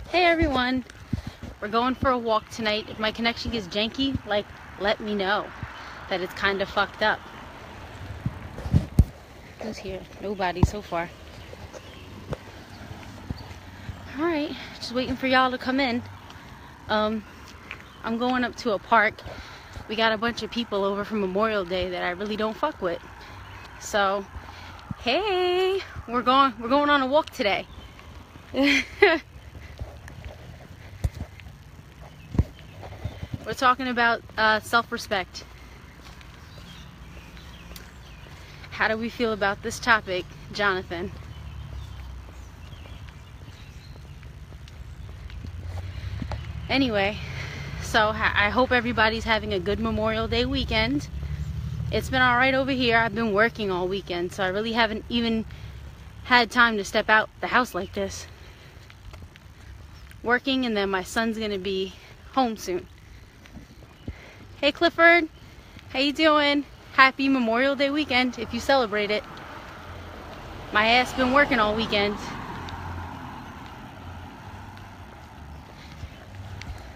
Hey everyone, we're going for a walk tonight. If my connection gets janky, let me know that it's kind of fucked up. Who's here? Nobody so far. Alright, just waiting for y'all to come in. I'm going up to a park. We got a bunch of people over from Memorial Day that I really don't fuck with. So, hey, we're going on a walk today. We're talking about self-respect. How do we feel about this topic, Jonathan? Anyway, so I hope everybody's having a good Memorial Day weekend. It's been alright over here. I've been working all weekend, so I really haven't even had time to step out the house like this. Working, and then my son's gonna be home soon. Hey Clifford, how you doing? Happy Memorial Day weekend if you celebrate it. My ass been working all weekend.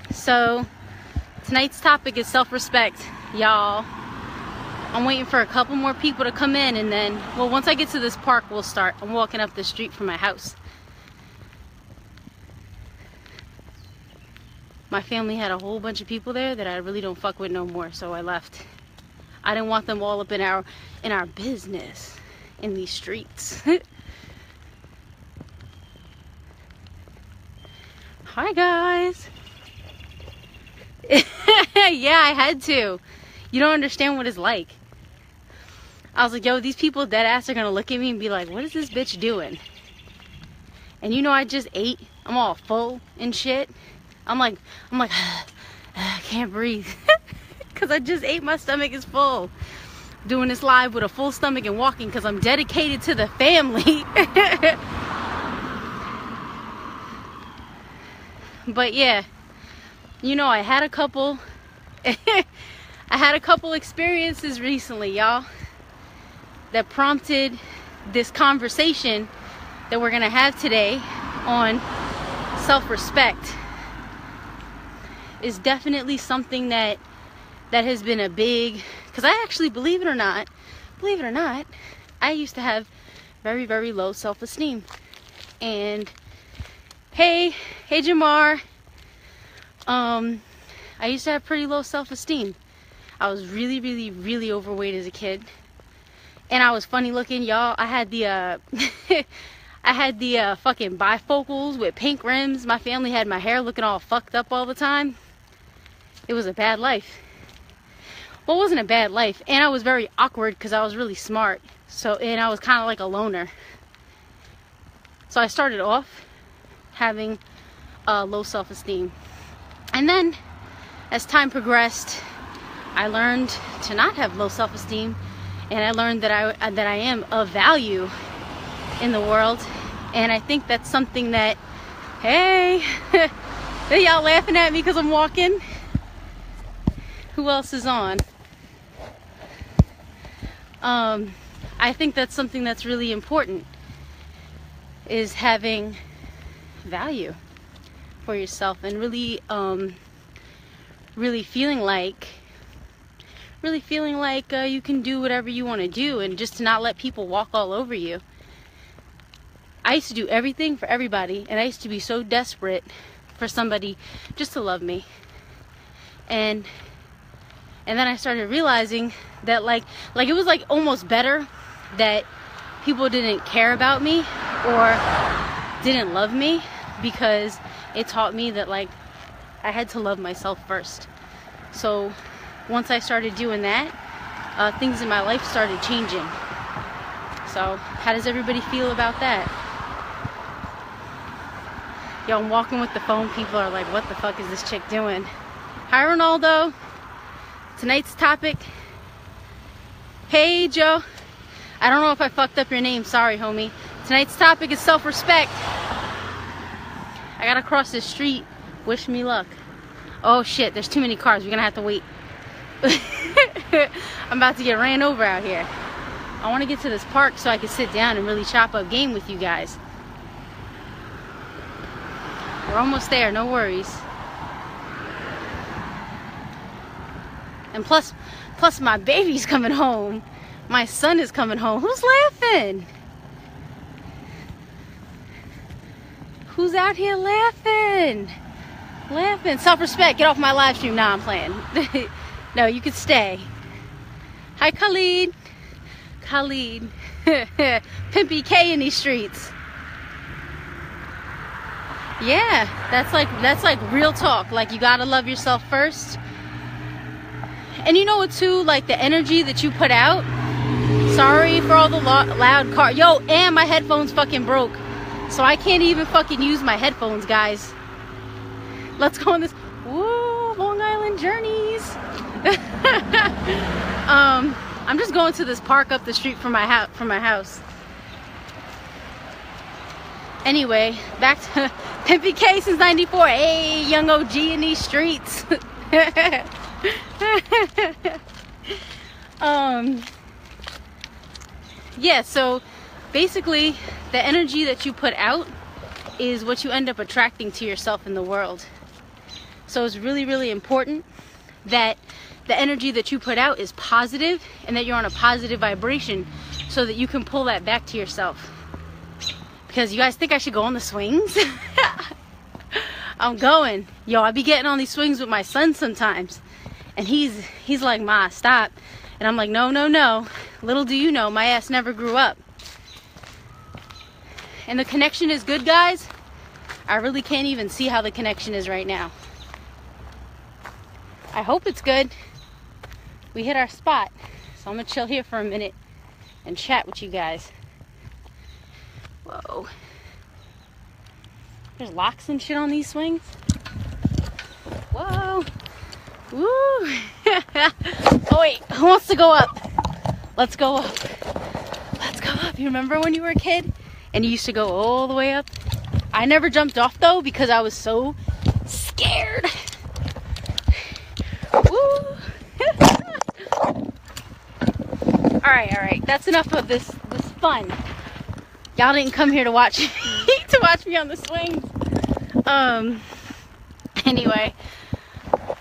So tonight's topic is self-respect, y'all. I'm waiting for a couple more people to come in, and then, well, once I get to this park, we'll start. I'm walking up the street from my house. My family had a whole bunch of people there that I really don't fuck with no more, so I left. I didn't want them all up in our business in these streets. Hi guys. Yeah, I had to. You don't understand what it's like. I was like, yo, these people dead ass are gonna look at me and be like, what is this bitch doing? And you know, I just ate. I'm all full and shit. I'm like, I can't breathe. Because I just ate, my stomach is full. Doing this live with a full stomach and walking because I'm dedicated to the family. But yeah, you know, I had a couple experiences recently, y'all, that prompted this conversation that we're gonna have today on self-respect. Is definitely something that has been a big, because I actually, believe it or not, I used to have very, very low self-esteem. And hey Jamar, I used to have pretty low self-esteem. I was really, really, really overweight as a kid, and I was funny looking, y'all. I had the I had the fucking bifocals with pink rims. My family had my hair looking all fucked up all the time. It was a bad life. Well, it wasn't a bad life, and I was very awkward because I was really smart. So, and I was kind of like a loner. So I started off having low self-esteem, and then as time progressed, I learned to not have low self-esteem, and I learned that I am of value in the world. And I think that's something that, hey, are y'all laughing at me because I'm walking? Who else is on? I think that's something that's really important, is having value for yourself, and really feeling like you can do whatever you want to do, and just to not let people walk all over you. I used to do everything for everybody, and I used to be so desperate for somebody just to love me. And then I started realizing that like it was like almost better that people didn't care about me or didn't love me, because it taught me that like I had to love myself first. So once I started doing that, things in my life started changing. So how does everybody feel about that? Yo, I'm walking with the phone. People are like, what the fuck is this chick doing? Hi Ronaldo. Tonight's topic, hey Joe, I don't know if I fucked up your name, sorry homie. Tonight's topic is self-respect. I gotta cross this street, wish me luck. Oh shit, there's too many cars, we're gonna have to wait. I'm about to get ran over out here. I want to get to this park so I can sit down and really chop up game with you guys. We're almost there, no worries. And plus my baby's coming home. My son is coming home. Who's laughing? Who's out here laughing? Laughing. Self-respect. Get off my live stream. Nah, I'm playing. No, you can stay. Hi, Khalid. Khalid. Pimpy K in these streets. Yeah, that's like real talk. Like, you gotta love yourself first. And you know what too? Like, the energy that you put out. Sorry for all the loud car. Yo, and my headphones fucking broke. So I can't even fucking use my headphones, guys. Let's go on this. Woo, Long Island journeys. I'm just going to this park up the street from my house. Anyway, back to Pimpy K since '94. Hey, young OG in these streets. Yeah, so basically the energy that you put out is what you end up attracting to yourself in the world. So it's really, really important that the energy that you put out is positive and that you're on a positive vibration so that you can pull that back to yourself. Because you guys think I should go on the swings? I'm going. Yo, I be getting on these swings with my son sometimes. And he's like, Ma, stop. And I'm like, no, no, no. Little do you know, my ass never grew up. And the connection is good, guys. I really can't even see how the connection is right now. I hope it's good. We hit our spot. So I'm gonna chill here for a minute and chat with you guys. Whoa. There's locks and shit on these swings. Whoa. Woo. Oh wait, who wants to go up? Let's go up. Let's go up. You remember when you were a kid and you used to go all the way up? I never jumped off though because I was so scared. Woo. Alright. That's enough of this fun. Y'all didn't come here to watch me on the swings. Anyway,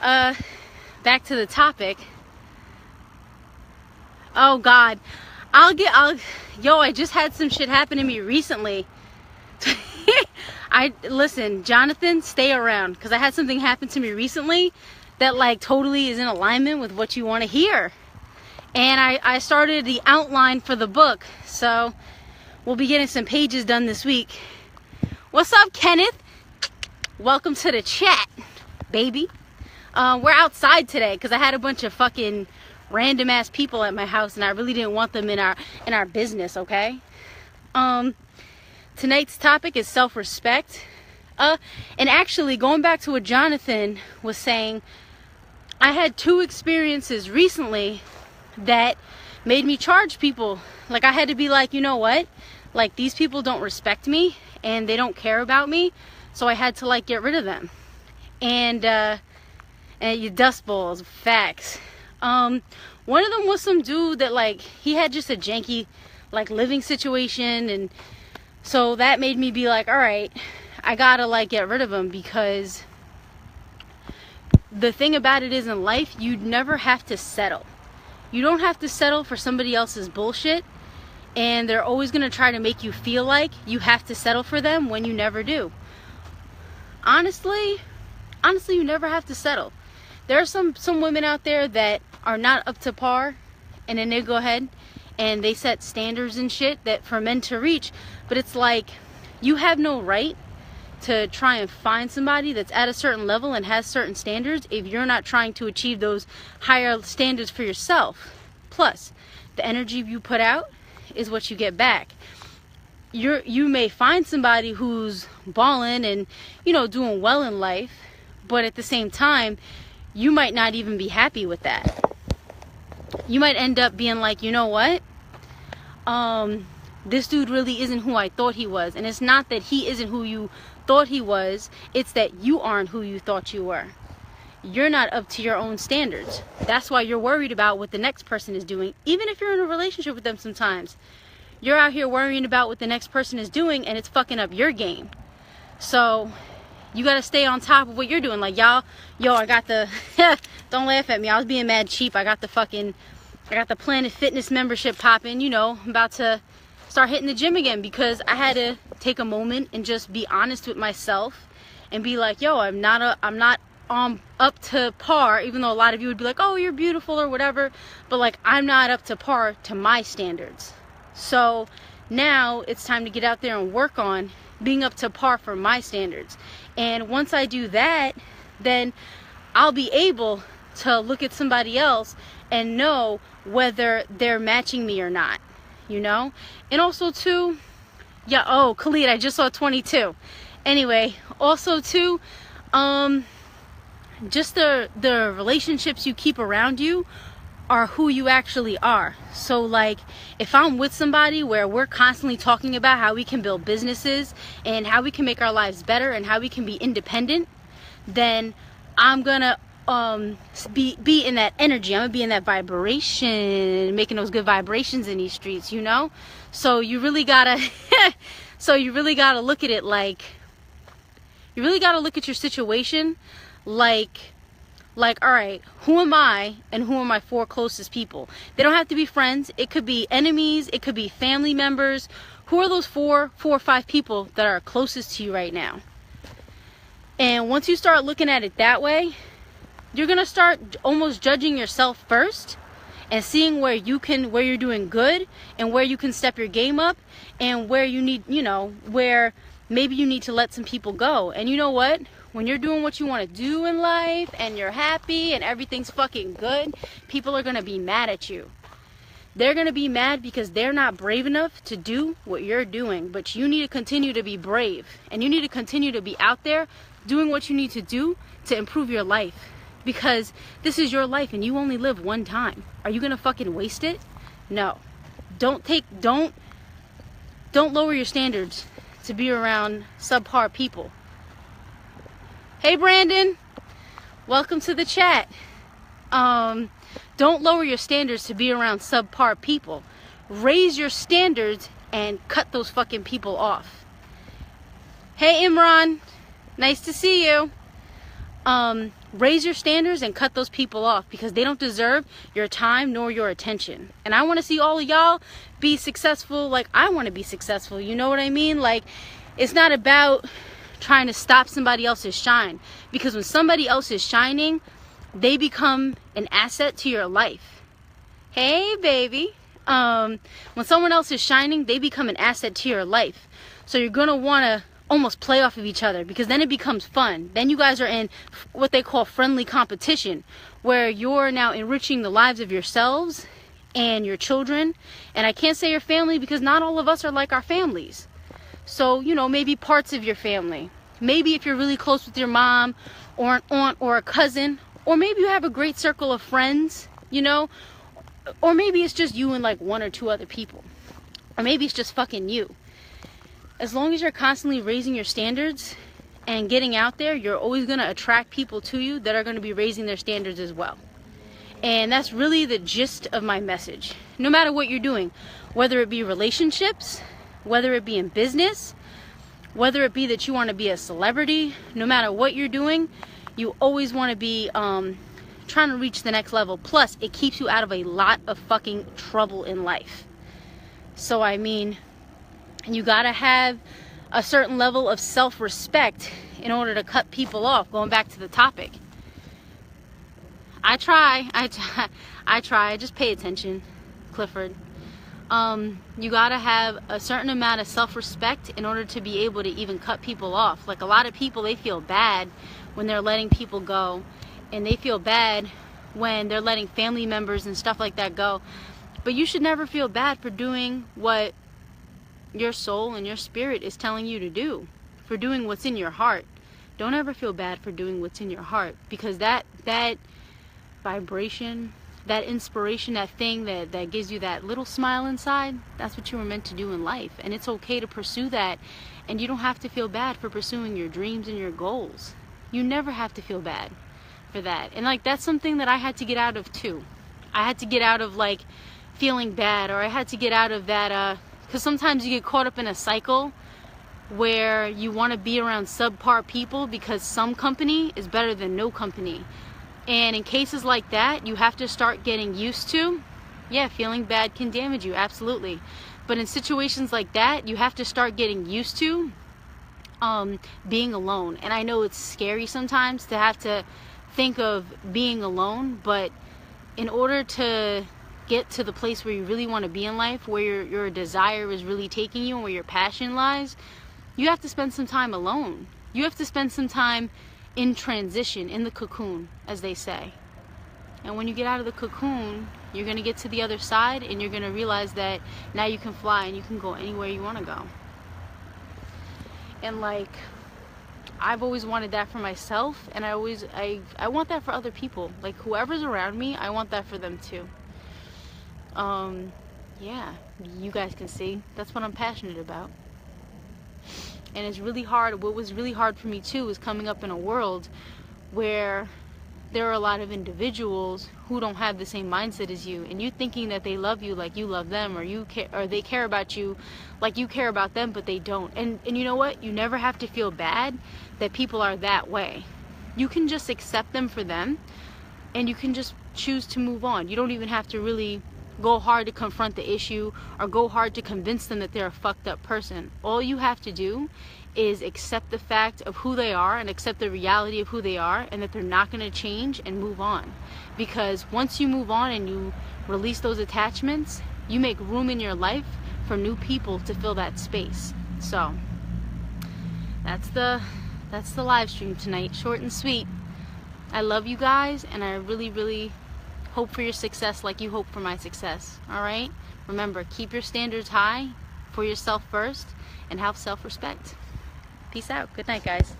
back to the topic. Oh God, I just had some shit happen to me recently. Listen, Jonathan, stay around, because I had something happen to me recently that like totally is in alignment with what you want to hear. And I started the outline for the book, so we'll be getting some pages done this week. What's up, Kenneth? Welcome to the chat, baby. We're outside today because I had a bunch of fucking random ass people at my house and I really didn't want them in our business, okay? Tonight's topic is self-respect. And actually, going back to what Jonathan was saying, I had 2 experiences recently that made me charge people. Like, I had to be like, you know what? Like, these people don't respect me and they don't care about me, so I had to like get rid of them. And you dust balls, facts. One of them was some dude that like, he had just a janky like living situation, and so that made me be like, all right, I gotta like get rid of him, because the thing about it is, in life, you never have to settle. You don't have to settle for somebody else's bullshit, and they're always gonna try to make you feel like you have to settle for them when you never do. Honestly, you never have to settle. There are some women out there that are not up to par, and then they go ahead and they set standards and shit that for men to reach, but it's like, you have no right to try and find somebody that's at a certain level and has certain standards if you're not trying to achieve those higher standards for yourself. Plus, the energy you put out is what you get back. You may find somebody who's balling and, you know, doing well in life, but at the same time, you might not even be happy with that. You might end up being like, you know what? This dude really isn't who I thought he was. And it's not that he isn't who you thought he was. It's that you aren't who you thought you were. You're not up to your own standards. That's why you're worried about what the next person is doing. Even if you're in a relationship with them sometimes. You're out here worrying about what the next person is doing, and it's fucking up your game. So You got to stay on top of what you're doing. Like, y'all, yo, I got the, don't laugh at me. I was being mad cheap. I got the Planet Fitness membership popping, you know. I'm about to start hitting the gym again because I had to take a moment and just be honest with myself and be like, yo, I'm not up to par, even though a lot of you would be like, oh, you're beautiful or whatever, but like, I'm not up to par to my standards. So now it's time to get out there and work on being up to par for my standards. And once I do that, then I'll be able to look at somebody else and know whether they're matching me or not, you know? And also too, yeah, oh, Khalid, I just saw 22. Anyway, also too, just the relationships you keep around you are who you actually are. So like, if I'm with somebody where we're constantly talking about how we can build businesses and how we can make our lives better and how we can be independent, then I'm gonna be in that energy. I'm gonna be in that vibration, making those good vibrations in these streets, you know? So you really gotta look at it like, you really gotta look at your situation like, all right, who am I and who are my 4 closest people? They don't have to be friends. It could be enemies. It could be family members. Who are those 4 or 5 people that are closest to you right now? And once you start looking at it that way, you're going to start almost judging yourself first and seeing where you're doing good and where you can step your game up and where you need, you know, where maybe you need to let some people go. And you know what? When you're doing what you want to do in life and you're happy and everything's fucking good, people are going to be mad at you. They're going to be mad because they're not brave enough to do what you're doing. But you need to continue to be brave. And you need to continue to be out there doing what you need to do to improve your life. Because this is your life and you only live one time. Are you going to fucking waste it? No. Don't lower your standards to be around subpar people. Hey Brandon, welcome to the chat. Don't lower your standards to be around subpar people. Raise your standards and cut those fucking people off. Hey Imran, nice to see you. Raise your standards and cut those people off because they don't deserve your time nor your attention. And I want to see all of y'all be successful like I want to be successful. You know what I mean? Like, it's not about trying to stop somebody else's shine, because when somebody else is shining, they become an asset to your life. Hey baby, when someone else is shining, they become an asset to your life. So you're gonna want to almost play off of each other, because then it becomes fun. Then you guys are in what they call friendly competition, where you're now enriching the lives of yourselves and your children. And I can't say your family because not all of us are like our families. So, you know, maybe parts of your family. Maybe if you're really close with your mom or an aunt or a cousin, or maybe you have a great circle of friends, you know, or maybe it's just you and like 1 or 2 other people, or maybe it's just fucking you. As long as you're constantly raising your standards and getting out there, you're always going to attract people to you that are going to be raising their standards as well. And that's really the gist of my message. No matter what you're doing, whether it be relationships, whether it be in business, whether it be that you want to be a celebrity, no matter what you're doing, you always want to be trying to reach the next level. Plus, it keeps you out of a lot of fucking trouble in life. So, I mean, you got to have a certain level of self-respect in order to cut people off. Going back to the topic. I try. Just pay attention, Clifford. You gotta have a certain amount of self-respect in order to be able to even cut people off. Like, a lot of people, they feel bad when they're letting people go, and they feel bad when they're letting family members and stuff like that go. But you should never feel bad for doing what your soul and your spirit is telling you to do, for doing what's in your heart. Don't ever feel bad for doing what's in your heart, because that vibration, that inspiration, that thing that gives you that little smile inside, that's what you were meant to do in life. And it's okay to pursue that, and you don't have to feel bad for pursuing your dreams and your goals. You never have to feel bad for that. And like, that's something that I had to get out of too. I had to get out of like feeling bad, or I had to get out of that because sometimes you get caught up in a cycle where you want to be around subpar people because some company is better than no company. And in cases like that, you have to start getting used to, yeah, feeling bad can damage you, absolutely. But in situations like that, you have to start getting used to being alone. And I know it's scary sometimes to have to think of being alone, but in order to get to the place where you really want to be in life, where your desire is really taking you and where your passion lies, you have to spend some time alone. You have to spend some time in transition, in the cocoon, as they say. And when you get out of the cocoon, you're going to get to the other side, and you're going to realize that now you can fly and you can go anywhere you want to go. And like, I've always wanted that for myself, and I want that for other people. Like, whoever's around me, I want that for them too. Yeah, you guys can see that's what I'm passionate about. And it's really hard. What was really hard for me too is coming up in a world where there are a lot of individuals who don't have the same mindset as you, and you thinking that they love you like you love them, or they care about you like you care about them, but they don't. And you know what? You never have to feel bad that people are that way. You can just accept them for them, and you can just choose to move on. You don't even have to really go hard to confront the issue or go hard to convince them that they're a fucked up person. All you have to do is accept the fact of who they are and accept the reality of who they are, and that they're not going to change, and move on. Because once you move on and you release those attachments, you make room in your life for new people to fill that space. So that's the live stream tonight. Short and sweet. I love you guys, and I really hope for your success like you hope for my success. All right? Remember, keep your standards high for yourself first, and have self-respect. Peace out. Good night, guys.